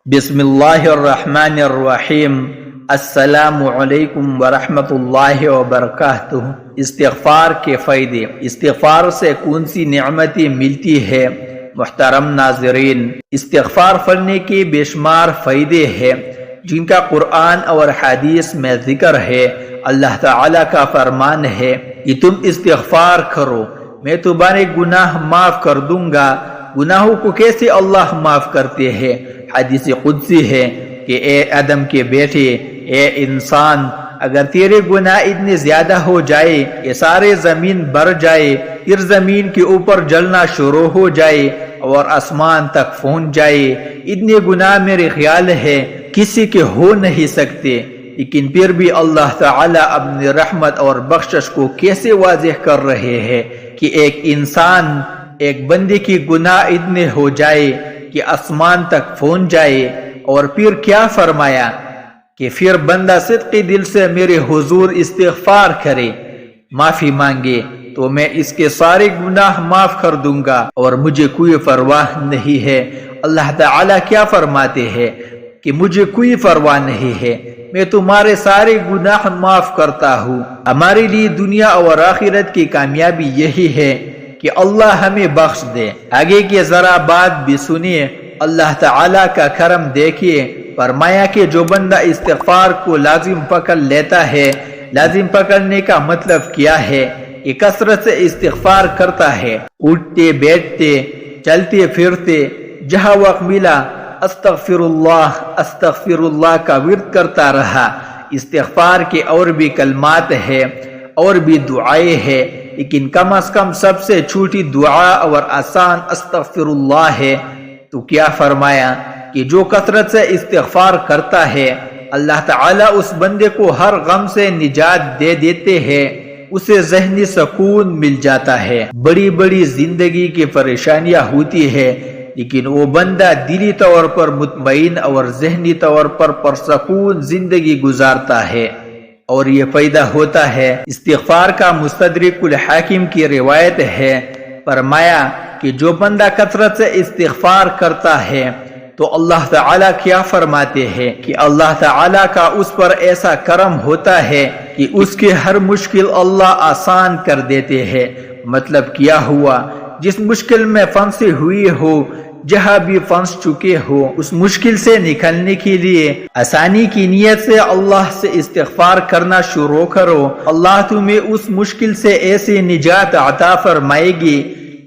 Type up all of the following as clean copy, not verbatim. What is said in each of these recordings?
بسم اللہ الرحمن الرحیم۔ السلام علیکم ورحمۃ اللہ وبرکاتہ۔ استغفار کے فائدے۔ استغفار سے کون سی نعمتیں ملتی ہے؟ محترم ناظرین، استغفار پڑھنے کے بے شمار فائدے ہیں جن کا قرآن اور حدیث میں ذکر ہے۔ اللہ تعالیٰ کا فرمان ہے کہ تم استغفار کرو، میں تمہارے گناہ معاف کر دوں گا۔ گناہوں کو کیسے اللہ معاف کرتے ہیں؟ حدیث قدسی ہے کہ اے آدم کے بیٹے، اے انسان، اگر تیرے گناہ اتنے زیادہ ہو جائے کہ سارے زمین بھر جائے، پھر زمین کے اوپر جلنا شروع ہو جائے اور آسمان تک پہنچ جائے، اتنے گناہ میرے خیال ہے کسی کے ہو نہیں سکتے، لیکن پھر بھی اللہ تعالیٰ اپنی رحمت اور بخشش کو کیسے واضح کر رہے ہیں کہ ایک انسان، ایک بندے کی گناہ اتنے ہو جائے کہ آسمان تک پہنچ جائے، اور پھر کیا فرمایا کہ پھر بندہ صدقی دل سے میرے حضور استغفار کرے، معافی مانگے تو میں اس کے سارے گناہ معاف کر دوں گا اور مجھے کوئی پرواہ نہیں ہے۔ اللہ تعالیٰ کیا فرماتے ہیں کہ مجھے کوئی پرواہ نہیں ہے، میں تمہارے سارے گناہ معاف کرتا ہوں۔ ہمارے لیے دنیا اور آخرت کی کامیابی یہی ہے کہ اللہ ہمیں بخش دے۔ آگے کی ذرا بات بھی سنیے، اللہ تعالیٰ کا کرم دیکھیے۔ فرمایا کہ جو بندہ استغفار کو لازم پکڑ لیتا ہے، لازم پکڑنے کا مطلب کیا ہے؟ کہ کثرت سے استغفار کرتا ہے، اٹھتے بیٹھتے چلتے پھرتے جہاں وقت ملا استغفر اللہ کا ورد کرتا رہا۔ استغفار کے اور بھی کلمات ہے اور بھی دعائیں ہے، لیکن کم از کم سب سے چھوٹی دعا اور آسان استغفر اللہ ہے۔ تو کیا فرمایا کہ جو کثرت سے استغفار کرتا ہے، اللہ تعالیٰ اس بندے کو ہر غم سے نجات دے دیتے ہیں، اسے ذہنی سکون مل جاتا ہے۔ بڑی بڑی زندگی کی پریشانیاں ہوتی ہے، لیکن وہ بندہ دلی طور پر مطمئن اور ذہنی طور پر پرسکون زندگی گزارتا ہے، اور یہ پیدا ہوتا ہے۔ استغفار کا مستدرک الحاکم کی روایت ہے، فرمایا کہ جو بندہ کثرت سے استغفار کرتا ہے تو اللہ تعالیٰ کیا فرماتے ہیں کہ اللہ تعالیٰ کا اس پر ایسا کرم ہوتا ہے کہ اس کے ہر مشکل اللہ آسان کر دیتے ہیں۔ مطلب کیا ہوا؟ جس مشکل میں پھنسے ہوئے ہو، جہاں بھی پھنس چکے ہو، اس مشکل سے نکلنے کے لیے آسانی کی نیت سے اللہ سے استغفار کرنا شروع کرو۔ اللہ تمہیں اس مشکل سے ایسی نجات عطا فرمائے گی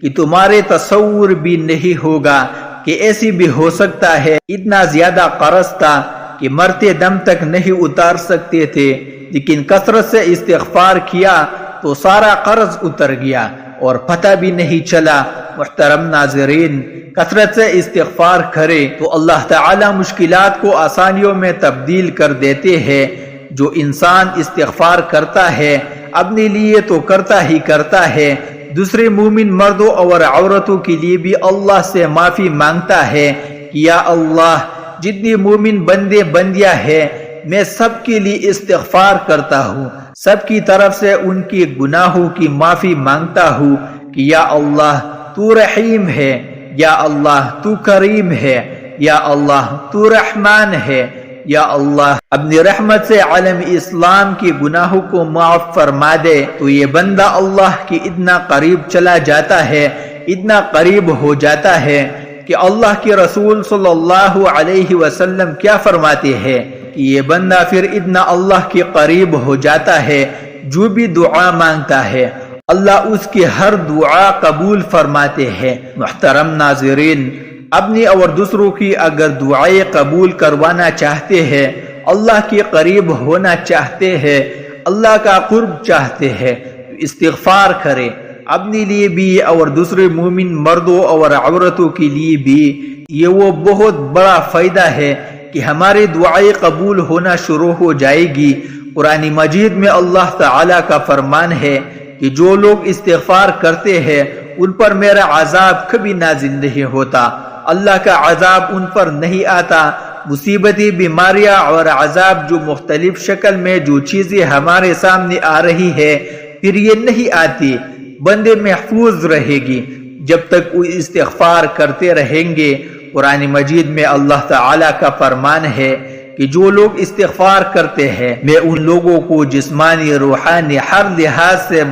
کہ تمہارے تصور بھی نہیں ہوگا کہ ایسی بھی ہو سکتا ہے۔ اتنا زیادہ قرض تھا کہ مرتے دم تک نہیں اتار سکتے تھے، لیکن کثرت سے استغفار کیا تو سارا قرض اتر گیا اور پتہ بھی نہیں چلا۔ محترم ناظرین، کثرت سے استغفار کرے تو اللہ تعالیٰ مشکلات کو آسانیوں میں تبدیل کر دیتے ہیں۔ جو انسان استغفار کرتا ہے، اپنے لیے تو کرتا ہی کرتا ہے، دوسرے مومن مردوں اور عورتوں کے لیے بھی اللہ سے معافی مانگتا ہے کہ یا اللہ، جتنی مومن بندے بندیاں ہیں میں سب کے لیے استغفار کرتا ہوں، سب کی طرف سے ان کے گناہوں کی معافی مانگتا ہوں کہ یا اللہ تو رحیم ہے، یا اللہ تو کریم ہے، یا اللہ تو رحمان ہے، یا اللہ اپنی رحمت سے عالم اسلام کے گناہوں کو معاف فرما دے۔ تو یہ بندہ اللہ کے اتنا قریب چلا جاتا ہے، اتنا قریب ہو جاتا ہے کہ اللہ کے رسول صلی اللہ علیہ وسلم کیا فرماتے ہیں کہ یہ بندہ پھر اتنا اللہ کے قریب ہو جاتا ہے، جو بھی دعا مانگتا ہے اللہ اس کی ہر دعا قبول فرماتے ہیں۔ محترم ناظرین، اپنی اور دوسروں کی اگر دعائیں قبول کروانا چاہتے ہیں، اللہ کے قریب ہونا چاہتے ہیں، اللہ کا قرب چاہتے ہیں، تو استغفار کریں، اپنے لیے بھی اور دوسرے مومن مردوں اور عورتوں کے لیے بھی۔ یہ وہ بہت بڑا فائدہ ہے کہ ہماری دعائیں قبول ہونا شروع ہو جائے گی۔ قرآن مجید میں اللہ تعالیٰ کا فرمان ہے کہ جو لوگ استغفار کرتے ہیں ان پر میرا عذاب کبھی نازل نہیں ہوتا، اللہ کا عذاب ان پر نہیں آتا۔ مصیبتیں، بیماریاں اور عذاب جو مختلف شکل میں جو چیزیں ہمارے سامنے آ رہی ہے، پھر یہ نہیں آتی، بندے محفوظ رہے گی جب تک وہ استغفار کرتے رہیں گے۔ قرآن مجید میں اللہ تعالیٰ کا فرمان ہے کہ جو لوگ استغفار کرتے ہیں میں ان لوگوں کو جسمانی روحانی ہر لحاظ سے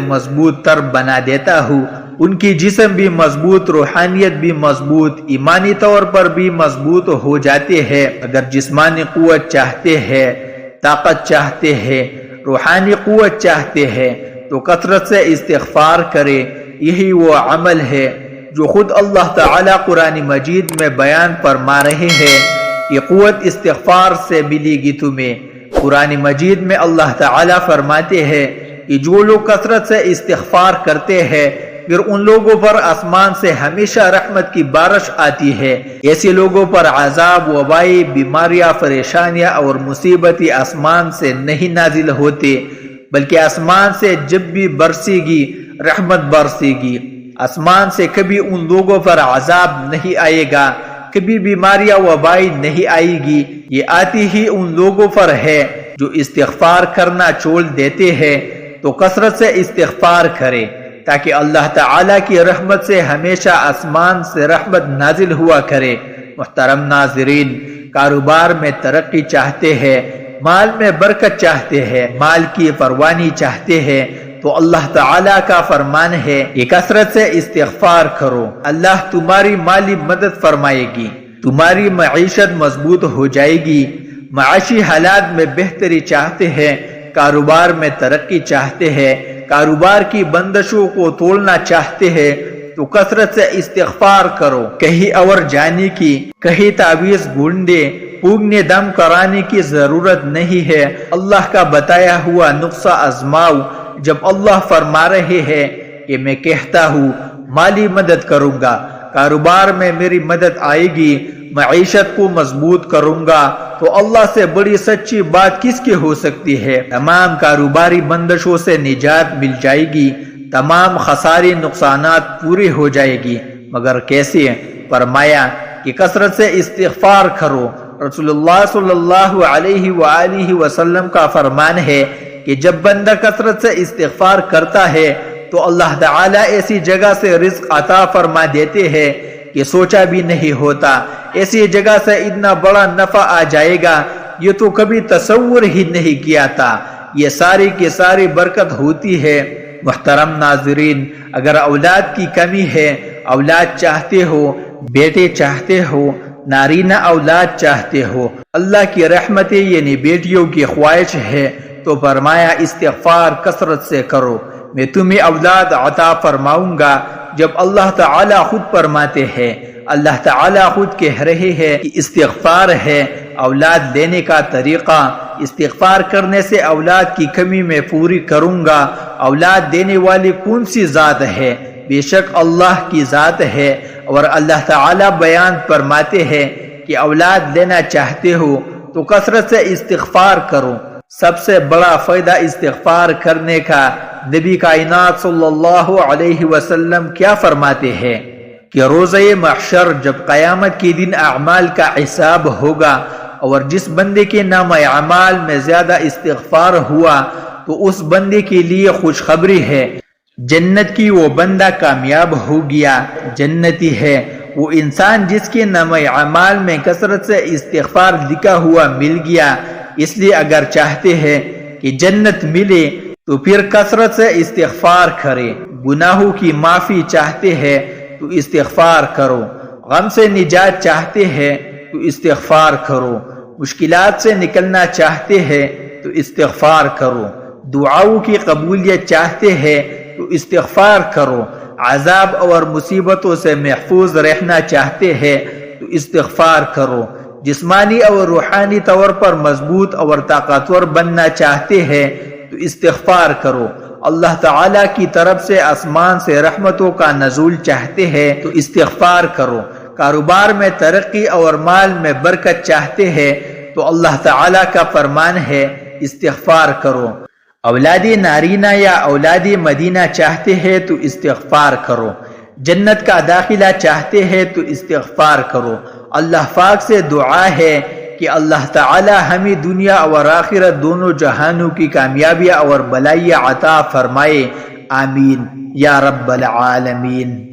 مضبوط تر بنا دیتا ہوں۔ ان کی جسم بھی مضبوط، روحانیت بھی مضبوط، ایمانی طور پر بھی مضبوط ہو جاتے ہیں۔ اگر جسمانی قوت چاہتے ہیں، طاقت چاہتے ہیں، روحانی قوت چاہتے ہیں تو کثرت سے استغفار کرے۔ یہی وہ عمل ہے جو خود اللہ تعالیٰ قرآن مجید میں بیان فرما رہے ہیں کہ قوت استغفار سے ملے گی تمہیں۔ قرآن مجید میں اللہ تعالیٰ فرماتے ہیں کہ جو لوگ کثرت سے استغفار کرتے ہیں پھر ان لوگوں پر آسمان سے ہمیشہ رحمت کی بارش آتی ہے۔ ایسے لوگوں پر عذاب، وبائی، بیماریاں، پریشانیاں اور مصیبتیں آسمان سے نہیں نازل ہوتے بلکہ آسمان سے جب بھی برسے گی رحمت برسے گی۔ آسمان سے کبھی ان لوگوں پر عذاب نہیں آئے گا، کبھی بیماریاں وبائی نہیں آئے گی۔ یہ آتی ہی ان لوگوں پر ہے جو استغفار کرنا چھوڑ دیتے ہیں۔ تو کثرت سے استغفار کرے تاکہ اللہ تعالیٰ کی رحمت سے ہمیشہ آسمان سے رحمت نازل ہوا کرے۔ محترم ناظرین، کاروبار میں ترقی چاہتے ہیں، مال میں برکت چاہتے ہیں، مال کی فراوانی چاہتے ہیں تو اللہ تعالیٰ کا فرمان ہے کہ کثرت سے استغفار کرو، اللہ تمہاری مالی مدد فرمائے گی، تمہاری معیشت مضبوط ہو جائے گی۔ معاشی حالات میں بہتری چاہتے ہیں، کاروبار میں ترقی چاہتے ہیں، کاروبار کی بندشوں کو توڑنا چاہتے ہیں تو کثرت سے استغفار کرو۔ کہیں اور جانے کی، کہیں تعویذ گھونڈے پوگنے دم کرانے کی ضرورت نہیں ہے۔ اللہ کا بتایا ہوا نسخہ آزماؤ۔ جب اللہ فرما رہے ہیں کہ میں کہتا ہوں مالی مدد کروں گا، کاروبار میں میری مدد آئے گی، معیشت کو مضبوط کروں گا، تو اللہ سے بڑی سچی بات کس کی ہو سکتی ہے؟ تمام کاروباری بندشوں سے نجات مل جائے گی، تمام خسارے نقصانات پوری ہو جائے گی۔ مگر کیسے؟ فرمایا کہ کثرت سے استغفار کرو۔ رسول اللہ صلی اللہ علیہ وآلہ وسلم کا فرمان ہے کہ جب بندہ کثرت سے استغفار کرتا ہے تو اللہ تعالیٰ ایسی جگہ سے رزق عطا فرما دیتے ہیں کہ سوچا بھی نہیں ہوتا۔ ایسی جگہ سے اتنا بڑا نفع آ جائے گا یہ تو کبھی تصور ہی نہیں کیا تھا۔ یہ ساری کی ساری برکت ہوتی ہے۔ محترم ناظرین، اگر اولاد کی کمی ہے، اولاد چاہتے ہو، بیٹے چاہتے ہو، نارینہ اولاد چاہتے ہو، اللہ کی رحمتیں یعنی بیٹیوں کی خواہش ہے تو فرمایا استغفار کثرت سے کرو، میں تمہیں اولاد عطا فرماؤں گا۔ جب اللہ تعالیٰ خود فرماتے ہیں، اللہ تعالیٰ خود کہہ رہے ہیں کہ استغفار ہے اولاد لینے کا طریقہ، استغفار کرنے سے اولاد کی کمی میں پوری کروں گا۔ اولاد دینے والی کون سی ذات ہے؟ بے شک اللہ کی ذات ہے۔ اور اللہ تعالیٰ بیان فرماتے ہیں کہ اولاد لینا چاہتے ہو تو کثرت سے استغفار کرو۔ سب سے بڑا فائدہ استغفار کرنے کا نبی کائنات صلی اللہ علیہ وسلم کیا فرماتے ہیں کہ روزہ محشر جب قیامت کے دن اعمال کا حساب ہوگا اور جس بندے کے نام اعمال میں زیادہ استغفار ہوا تو اس بندے کے لیے خوشخبری ہے، جنت کی وہ بندہ کامیاب ہو گیا، جنتی ہے۔ وہ انسان جس کے نام اعمال میں کثرت سے استغفار لکھا ہوا مل گیا۔ اس لیے اگر چاہتے ہیں کہ جنت ملے تو پھر کثرت سے استغفار کرے۔ گناہوں کی معافی چاہتے ہیں تو استغفار کرو، غم سے نجات چاہتے ہیں تو استغفار کرو، مشکلات سے نکلنا چاہتے ہیں تو استغفار کرو، دعاؤں کی قبولیت چاہتے ہیں تو استغفار کرو، عذاب اور مصیبتوں سے محفوظ رہنا چاہتے ہیں تو استغفار کرو، جسمانی اور روحانی طور پر مضبوط اور طاقتور بننا چاہتے ہیں تو استغفار کرو، اللہ تعالیٰ کی طرف سے آسمان سے رحمتوں کا نزول چاہتے ہیں تو استغفار کرو، کاروبار میں ترقی اور مال میں برکت چاہتے ہیں تو اللہ تعالیٰ کا فرمان ہے استغفار کرو، اولادی نارینہ یا اولادی مدینہ چاہتے ہیں تو استغفار کرو، جنت کا داخلہ چاہتے ہیں تو استغفار کرو۔ اللہ پاک سے دعا ہے کہ اللہ تعالی ہمیں دنیا اور آخرت دونوں جہانوں کی کامیابیاں اور بلائیاں عطا فرمائے، آمین یا رب العالمین۔